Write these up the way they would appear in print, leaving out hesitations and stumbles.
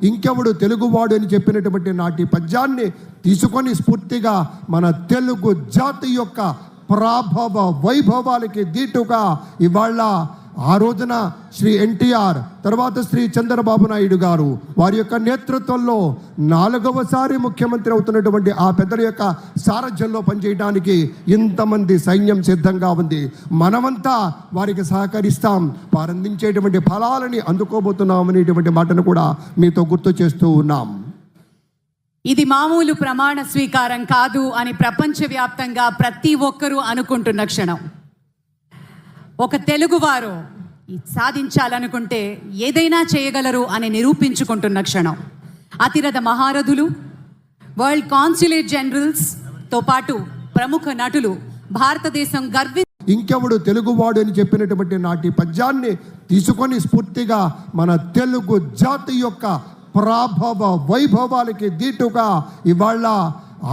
ఇంకెవడు తెలుగువాడు అని చెప్పినటువంటి నాటి పద్యాన్ని తీసుకొని స్ఫూర్తిగా మన తెలుగు జాతి యొక్క ప్రాభవ వైభవాలకి దీటుగా ఇవాళ ఆ రోజున శ్రీ ఎన్టీఆర్, తర్వాత శ్రీ చంద్రబాబు నాయుడు గారు వారి యొక్క నేతృత్వంలో 4వసారి ముఖ్యమంత్రి అవుతున్నటువంటి ఆ పెద్దల యొక్క సారథ్యంలో పనిచేయడానికి ఇంతమంది సైన్యం సిద్ధంగా ఉంది. మనమంతా వారికి సహకరిస్తాం, వారు అందించేటువంటి ఫలాలని అందుకోబోతున్నాం అనేటువంటి మాటను కూడా మీతో గుర్తు చేస్తూ ఉన్నాం. ఇది మామూలు ప్రమాణ స్వీకారం కాదు అని ప్రపంచవ్యాప్తంగా ప్రతి ఒక్కరూ అనుకుంటున్న క్షణం. ఒక తెలుగువారు సాధించాలనుకుంటే ఏదైనా చేయగలరు అని నిరూపించుకుంటున్న క్షణం. అతిరథ మహారథులు, వరల్డ్ కాన్సులేట్ జనరల్స్తో పాటు ప్రముఖ నటులు భారతదేశం ఇంకెవడు తెలుగువాడు అని చెప్పినటువంటి నాటి పద్యాన్ని తీసుకొని స్ఫూర్తిగా మన తెలుగు జాతి యొక్క ప్రాభవ వైభవాలకి దీటుగా ఇవాళ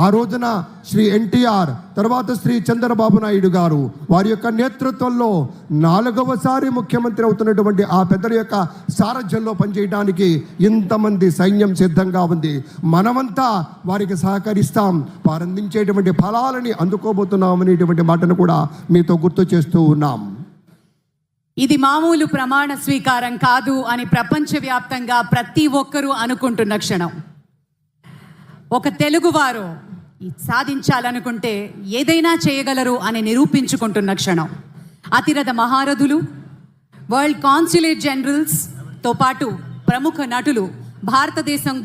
ఆ రోజున శ్రీ ఎన్టీఆర్, తర్వాత శ్రీ చంద్రబాబు నాయుడు గారు వారి యొక్క నేతృత్వంలో 4వసారి ముఖ్యమంత్రి అవుతున్నటువంటి ఆ పెద్దల యొక్క సారథ్యంలో పనిచేయడానికి ఇంతమంది సైన్యం సిద్ధంగా ఉంది. మనమంతా వారికి సహకరిస్తాం, వారు అందించేటువంటి ఫలాలని అందుకోబోతున్నాం అనేటువంటి మాటను కూడా మీతో గుర్తు చేస్తూ ఉన్నాం. ఇది మామూలు ప్రమాణ స్వీకారం కాదు అని ప్రపంచవ్యాప్తంగా ప్రతి ఒక్కరూ అనుకుంటున్న క్షణం. ఒక తెలుగువారు సాధించాలనుకుంటే ఏదైనా చేయగలరు అని నిరూపించుకుంటున్న క్షణం. అతిరథ మహారథులు, వరల్డ్ కాన్సులేట్ జనరల్స్తో పాటు ప్రముఖ నటులు భారతదేశం